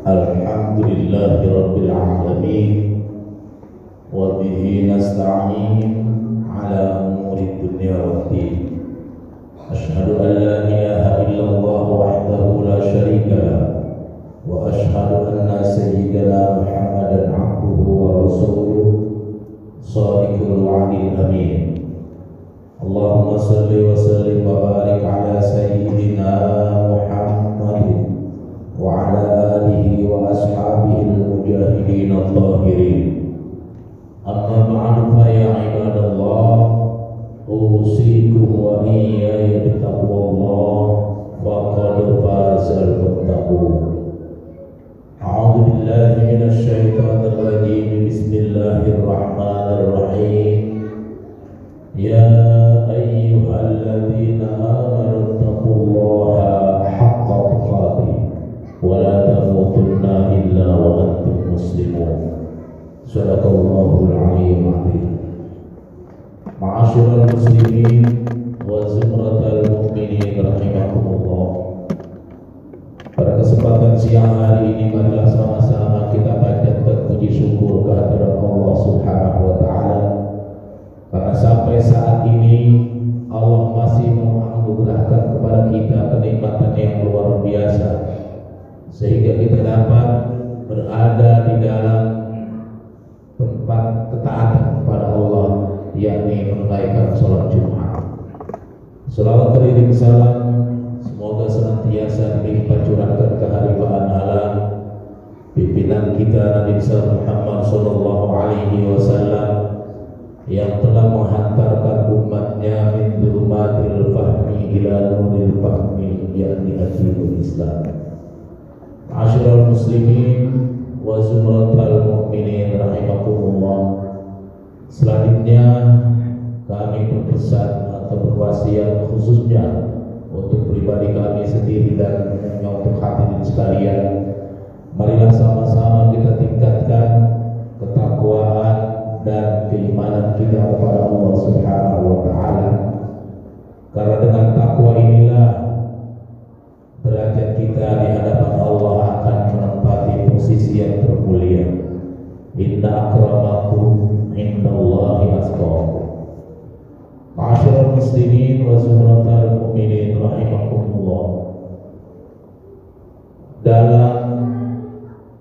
Alhamdulillahi Rabbil Alamin, wa bihi nasta'in ala umuri dunya waddin. Ashhadu an la ilaha illallah wahdahu la syarika lah, wa ashhadu anna sayyidana Muhammadan abduhu wa rasuluh shadiqul wa'dil amin. Allahumma salli wa sallim wa barik ala sayyidina Muhammadin wa ala alihi wa ashabihi al-mujahidin al-tahirin. Amma ba'du fa ya ibadallah, usikum wa iyaya bittaqwallah, faqad fazal muttaqun. A'udzu billahi minasy syaithanir rajim. Bismillahirrahmanirrahim. Ya ayyuhalladzina amanu taqullaha haqqa tuqatih wa la tamutunna illa wa antum muslimun. Sadaqallahul aliyyul azim. Ma'asyiral muslimin wa zumratal mu'minin rahimakumullah. Pada kesempatan siang hari ini marilah sama-sama kita panjatkan puji syukur kehadirat Allah Subhanahu wa taala, karena sampai saat ini Allah masih menganugerahkan kepada kita kenikmatan yang luar biasa, sehingga kita dapat berada di dalam tempat ketaatan kepada Allah, yakni menunaikan sholat Jumat. Selawat beriring salam semoga senantiasa dilimpah curahkan keharibaan alam pimpinan kita Nabi besar Muhammad sallallahu alaihi wasallam, yang telah menghantarkan umatnya min dhulumatil fahmi ila nuril fahmi, yakni dinul Islam. Ma'asyiral muslimin wa zumratal mu'minin rahimakumullah. Selanjutnya kami berpesan atau berwasiat khususnya untuk pribadi kami sendiri dan untuk hadirin sekalian, marilah sama-sama kita tingkatkan ketakwaan dan keimanan kita kepada Allah Subhanahu wa taala. Karena dengan takwa inilah derajat kita di hadapan Allah akan menempati posisi yang termulia. Inna akramakum indallahi atqakum. Ma'asyiral muslimin wa zumratal mu'minin rahimakumullah. Dalam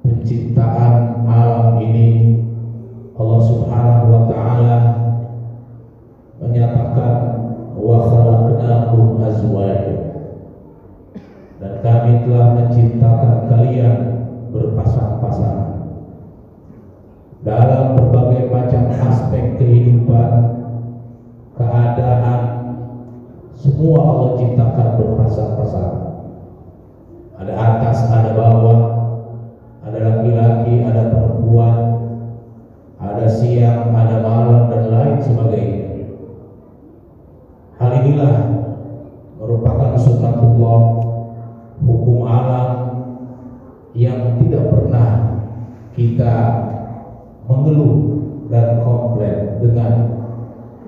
penciptaan alam ini Allah Subhanahu wa taala menyatakan wa khalaqnakum azwaja, dan kami telah menciptakan kalian berpasang-pasangan dalam berbagai macam aspek kehidupan, keadaan, semua Allah ciptakan berpasang-pasangan. Ada atas, ada bawah, ada laki-laki, ada perempuan, ada siang, ada malam, dan lain sebagainya. Hal inilah merupakan sunnatullah, hukum alam yang tidak pernah kita mengeluh dan komplain dengan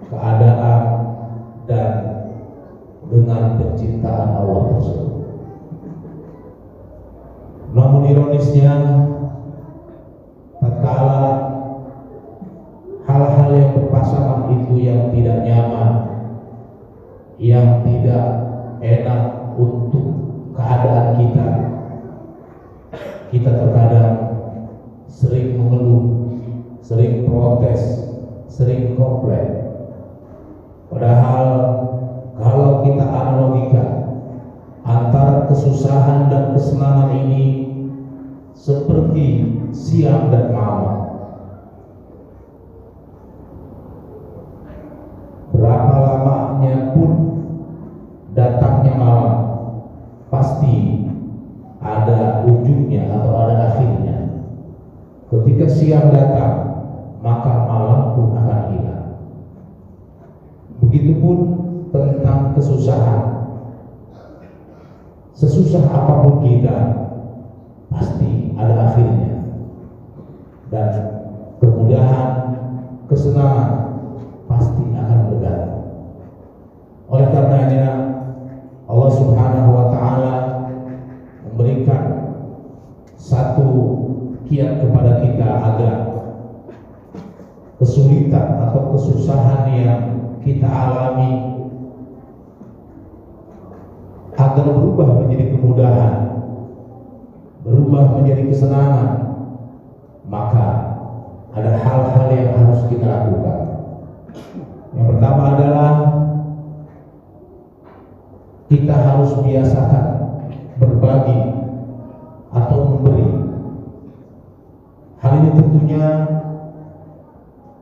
keadaan dan dengan penciptaan Allah tersebut. Namun ironisnya, tatkala hal-hal yang berpasangan itu yang tidak nyaman, yang tidak enak untuk keadaan kita terkadang sering mengeluh, sering protes, sering komplain. Padahal kalau kita analogikan antara kesusahan dan kesenangan ini seperti siang dan malam, berapa lamanya pun datangnya malam, pasti ada ujungnya atau ada akhirnya. Ketika siang datang, maka malam pun akan hilang. Begitupun tentang kesusahan. Sesusah apapun kita, pasti ada akhirnya. Dan kemudahan, kesenangan pasti akan berganti. Oleh karenanya Allah Subhanahu wa taala alami agar berubah menjadi kemudahan, berubah menjadi kesenangan, maka ada hal-hal yang harus kita lakukan. Yang pertama adalah kita harus biasakan berbagi atau memberi. Hal ini tentunya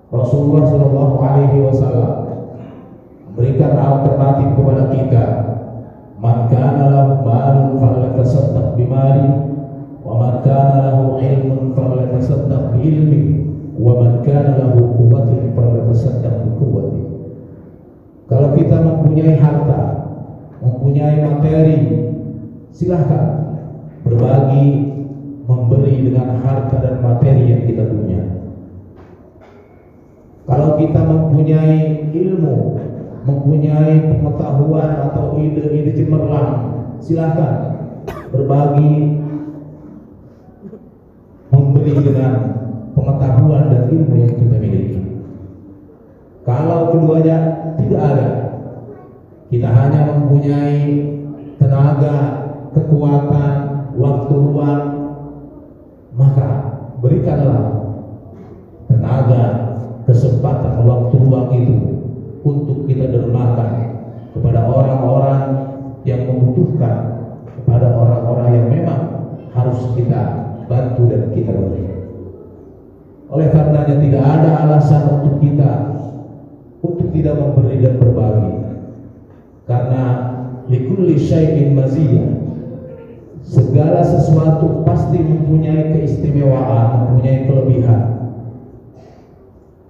Rasulullah SAW memberikan alternatif kepada kita. Man kana lahu malun falyatasaddaq bimali, wa man kana lahu ilmun falyatasaddaq biilmi, wa man kana lahu quwwatun falyatasaddaq biquwwati. Kalau kita mempunyai harta, mempunyai materi, silahkan berbagi, memberi dengan harta dan materi yang kita punya. Kalau kita mempunyai ilmu, mempunyai pengetahuan atau ide-ide cemerlang, silahkan berbagi, memberi dengan pengetahuan dan ilmu yang kita miliki. Kalau keduanya tidak ada, kita hanya mempunyai tenaga, kekuatan, waktu luang, maka berikanlah tenaga, kesempatan, waktu luang itu untuk kita dermakan kepada orang-orang yang membutuhkan, kepada orang-orang yang memang harus kita bantu dan kita beri. Oleh karenanya tidak ada alasan untuk kita untuk tidak memberi dan berbagi, karena likulli syai'in maziyah, segala sesuatu pasti mempunyai keistimewaan, mempunyai kelebihan.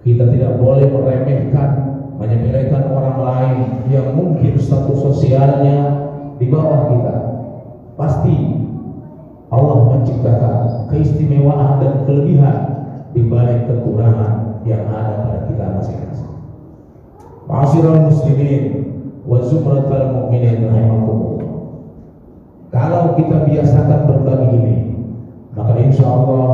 Kita tidak boleh meremehkan, menyepelekan orang lain yang mungkin status sosialnya di bawah kita. Pasti Allah menciptakan keistimewaan dan kelebihan di balik kekurangan yang ada pada kita masing-masing. Ma'asyiral muslimin wa zumratal mu'minin rahimakumullah. Kalau kita biasakan berbagi ini, maka insya Allah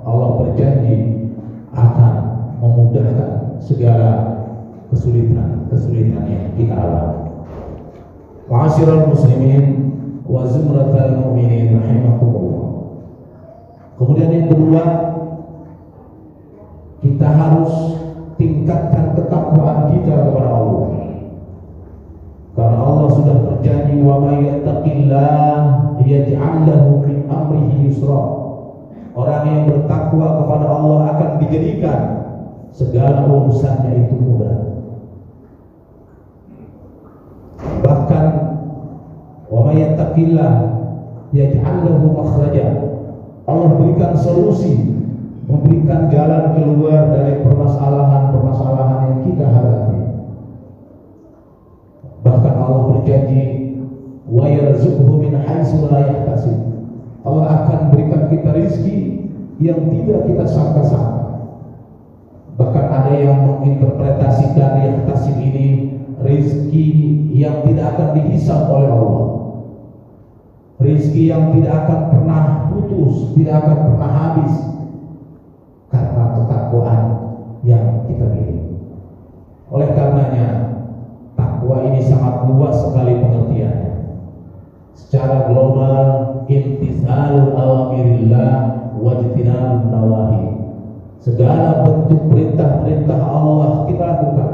Allah berjanji akan memudahkan segala kesulitan yang kita alami. Ma'asyiral muslimin wa zumratal mu'minin rahimakumullah. Kemudian yang kedua, kita harus tingkatkan ketakwaan kita kepada Allah. Karena Allah sudah berjanji, wa may yattaqillah yaj'al lahu min amrihi yusra. Orang yang bertakwa kepada Allah akan dijadikan segala urusannya itu mudah. Bahkan wa may yattaqillah yaj'al lahu makhraja. Allah berikan solusi, memberikan jalan keluar dari permasalahan-permasalahan yang kita hadapi. Bahkan Allah berjanji, wa yarzuqhu min haitsu la yahtasib. Allah akan berikan kita rezeki yang tidak kita sangka-sangka. Bahkan ada yang menginterpretasikan yahtasib ini rezeki yang tidak akan dihisab oleh Allah, rezeki yang tidak akan pernah putus, tidak akan pernah habis, karena ketakwaan yang kita miliki. Oleh karenanya takwa ini sangat luas sekali pengertiannya. Secara global, imtithalul awamirillah wajtinabun nawahi. Segala bentuk perintah-perintah Allah kita lakukan,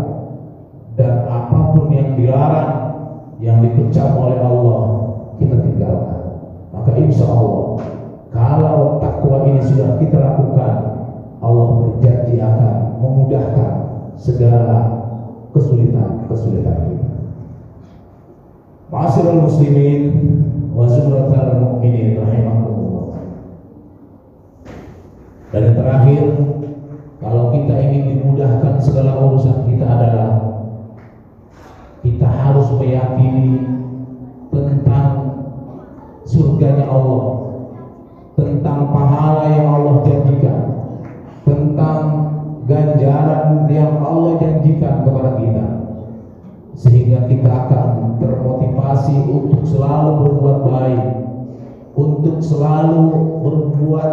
dan apapun yang dilarang, yang dikecam oleh Allah, kita tinggalkan. Maka insya Allah, kalau takwa ini sudah kita lakukan, Allah berjanji akan memudahkan segala kesulitan kita. Ma'asyiral muslimin wa zumratal mu'minin rahimakumullah. Dan yang terakhir, kalau kita ingin dimudahkan segala urusan kita adalah kita harus meyakini tentang surganya Allah, tentang pahala yang Allah janjikan, tentang ganjaran yang Allah janjikan kepada kita, sehingga kita akan termotivasi untuk selalu berbuat baik, untuk selalu berbuat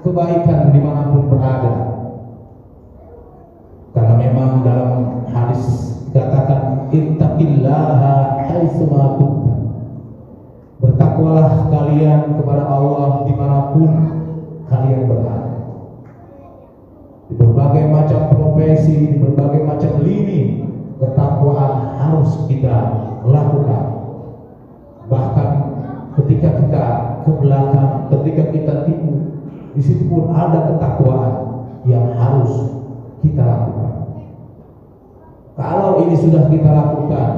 kebaikan dimanapun berada. Karena memang dalam hadis dikatakan, ittaqillaha haitsu ma kunta. Bertakwalah kalian kepada Allah dimanapun kalian berada. Di berbagai macam profesi, di berbagai macam lini, ketakwaan harus kita lakukan. Bahkan ketika kita ke belakang, ketika kita tipu, di situ pun ada ketakwaan yang harus kita lakukan. Kalau ini sudah kita lakukan,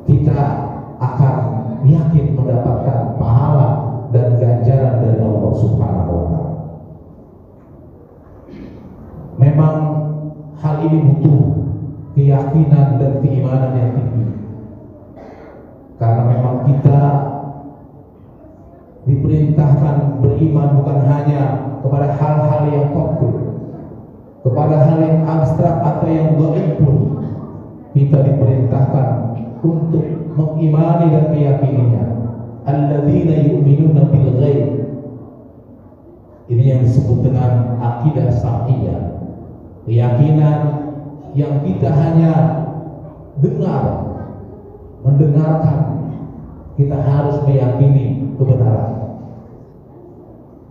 kita akan yakin mendapatkan pahala dan ganjaran dari Allah Subhanahu wa Ta'ala. Memang hal ini butuh keyakinan dan keimanan yang tinggi, karena memang kita diperintahkan beriman bukan hanya kepada hal-hal yang konkret, kepada hal yang abstrak atau yang gaib pun kita diperintahkan untuk mengimani dan meyakininya. Alladzina yu'minuna bil ghaib. Ini yang disebut dengan akidah syar'iyyah. Keyakinan yang kita hanya mendengarkan, kita harus meyakini kebenaran.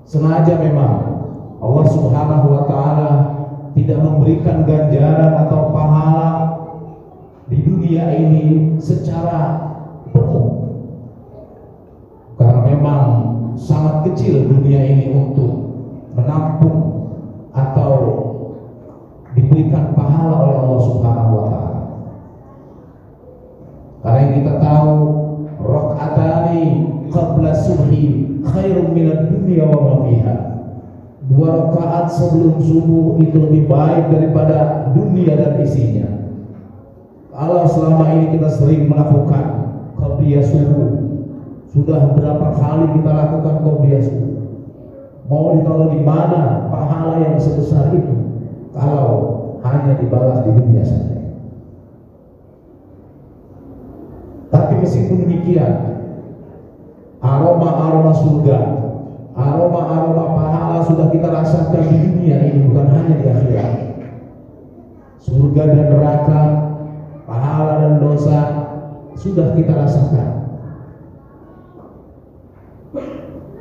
Sengaja memang Allah Subhanahu wa Ta'ala tidak memberikan ganjaran atau pahala di dunia ini secara penuh, karena memang sangat kecil dunia ini untuk menampung atau diberikan pahala oleh Allah Subhanahu wa Ta'ala. Karena yang kita tahu, rakaatani qabla subhi khairun minad dunya wa ma fiha. 2 rakaat sebelum subuh itu lebih baik daripada dunia dan isinya. Kalau selama ini kita sering melakukan qabliyah subuh, sudah berapa kali kita lakukan qabliyah subuh? Mau ditaruh di mana pahala yang sebesar itu kalau hanya dibalas di dunia saja? Tapi meskipun demikian, aroma surga, aroma pahala sudah kita rasakan di dunia ini, bukan hanya di akhirat. Surga dan neraka, pahala dan dosa sudah kita rasakan.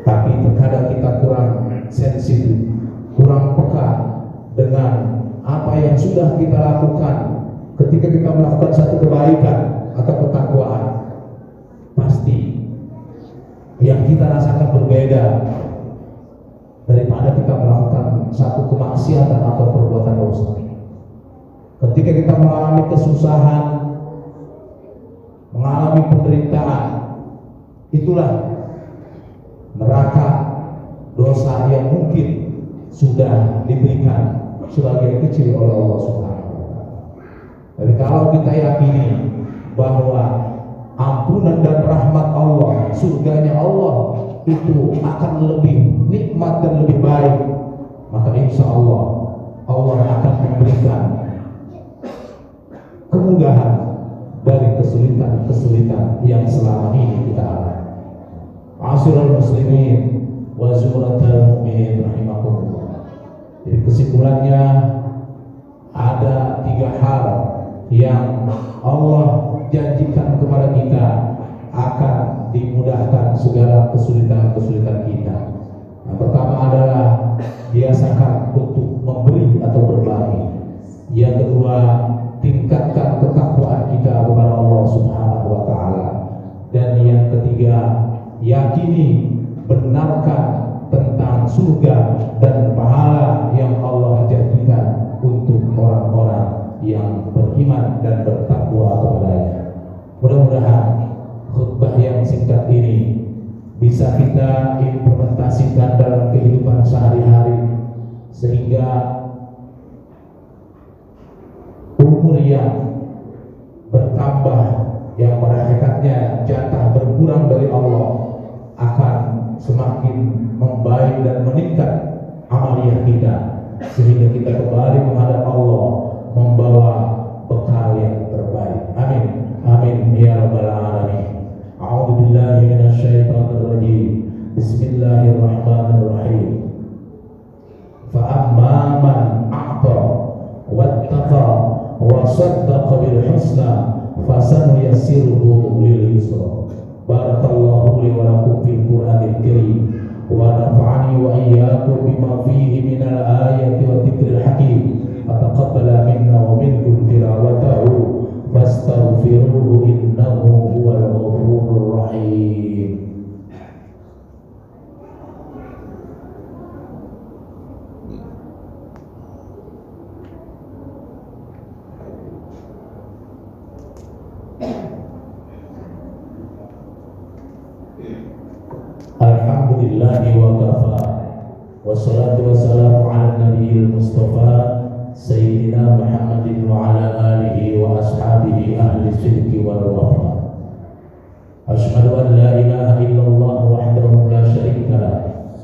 Tapi terkadang kita kurang sensitif, kurang peka dengan apa yang sudah kita lakukan. Ketika kita melakukan satu kebaikan atau ketakwaan, pasti yang kita rasakan berbeda daripada kita melakukan satu kemaksiatan atau perbuatan dosa. Ketika kita mengalami kesusahan, mengalami penderitaan, itulah neraka, dosa yang mungkin sudah diberikan sebagian kecil oleh Allah Subhanahu wa Ta'ala. Tapi kalau kita yakini bahwa ampunan dan rahmat Allah, surganya Allah itu akan lebih nikmat dan lebih baik, maka insya Allah Allah akan memberikan kemudahan dari kesulitan-kesulitan yang selama ini kita alami. Ma'asyiral muslimin wa zumratal mu'minin rahimakumullah. Jadi kesimpulannya ada 3 hal yang Allah janjikan kepada kita akan dimudahkan segala kesulitan-kesulitan kita. Yang pertama adalah biasakan untuk memberi atau berbagi. Yang kedua, tingkatkan ketakwaan kita kepada Allah Subhanahu wa Ta'ala. Dan yang ketiga, yakini, benarkan tentang surga dan pahala yang Allah janjikan untuk orang-orang yang beriman dan bertakwa kepadanya. Mudah-mudahan khutbah yang singkat ini bisa kita implementasikan dalam kehidupan sehari-hari, sehingga umur yang bertambah, yang pada hakikatnya jatah berkurang dari Allah, akan semakin membaik dan meningkat amaliyah kita, sehingga kita kembali menghadap Allah membawa bekal yang terbaik. Amin, amin ya rabbal alamin. A'udzu billahi minasyaitonir rajim. Bismillahirrahmanirrahim. Fa amma man a'ta wattaqa wa saddaqa bil husna fasanuyassiruhu lil yusra. Barakallahu li wa lakum fil Qur'anil karim wa nafa'ani wa iyyakum bima fihi minal ayati wa dzikril hakim. Ataqabbala minna wa minkum tilawatahu fastaghfiruhu innahu huwal ghafurur rahim. Alhamdulillahi wa kafa, wassalatu wassalamu ala nabiyil mustafa Sayyidina Muhammadin wa ala alihi wa ashabihi ahli sidqi wal wafa. Asyhadu an la ilaha illallah wahdahu la syarika lah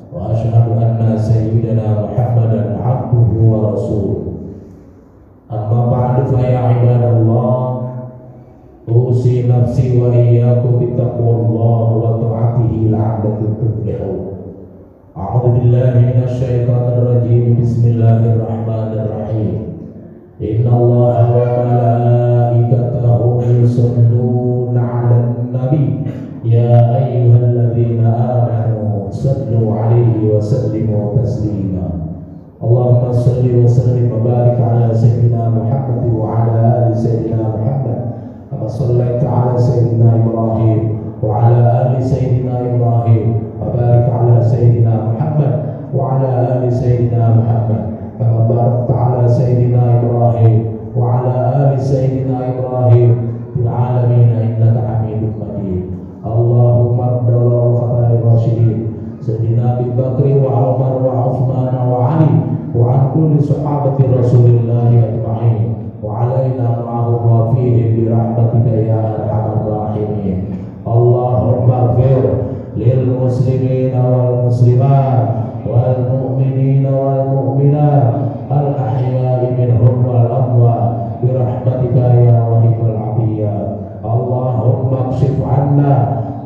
wa asyhadu anna sayyidana Muhammadan abduhu wa rasuluh. Amma ba'du fa ya ibadallah, usi nafsi wa iyyakum bittaqwallah wa ta'atihi la'allakum tuflihun. A'udzu billahi minasy syaithanir rajim. Bismillahirrahmanirrahim. Innallaha wa malaikatahu yusholluna 'alan nabi ya ayyuhalladzina amanu shallu 'alaihi wa sallimu taslima. Allahumma shalli wa sallim wa barik 'ala sayyidina Muhammad wa 'ala ali sayyidina Muhammad. وصليت على سيدنا إبراهيم وعلى آل سيدنا إبراهيم وبارك على سيدنا محمد وعلى آل سيدنا محمد كما باركت على سيدنا إبراهيم وعلى آل سيدنا إبراهيم في العالمين إنك حميد مجيد. اللهم ارض عن الخلفاء الراشدين سيدنا أبي بكر وعمر وعثمان وعلي وعن كل صحابة رسول الله أجمعين وعلينا معهم وفيهم برحمتك يا أرحم الراحمين. اللهم اغفر للمسلمين والمسلمات والمؤمنين والمؤمنات الأحياء منهم والأموات برحمتك يا وهب العطيات. اللهم اكشف عنا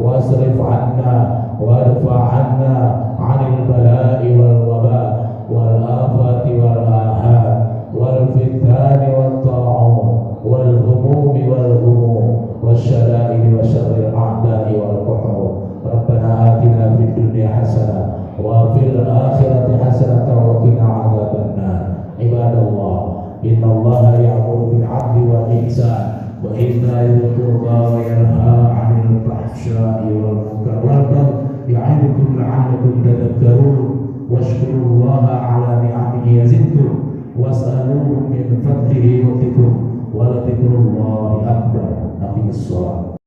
واصرف عنا وادفع عنا عن البلاء والوباء والآفات والآهات والفتان والطاعون والهموم والغموم والشدائد وشر الأعداء والقحوط. ربنا آتنا في الدنيا حسنة وفي الآخرة حسنة وقنا عذاب النار. عباد الله، إن الله يأمر بالعدل والإحسان وإيتاء ذي القربى وينهى عن الفحشاء والمنكر والبغي يعظكم لعلكم تذكرون. واشكروا الله على نعمه يزدكم واسألوه من فضله يؤتكم ولذكر الله أكبر. أقم الصلاة.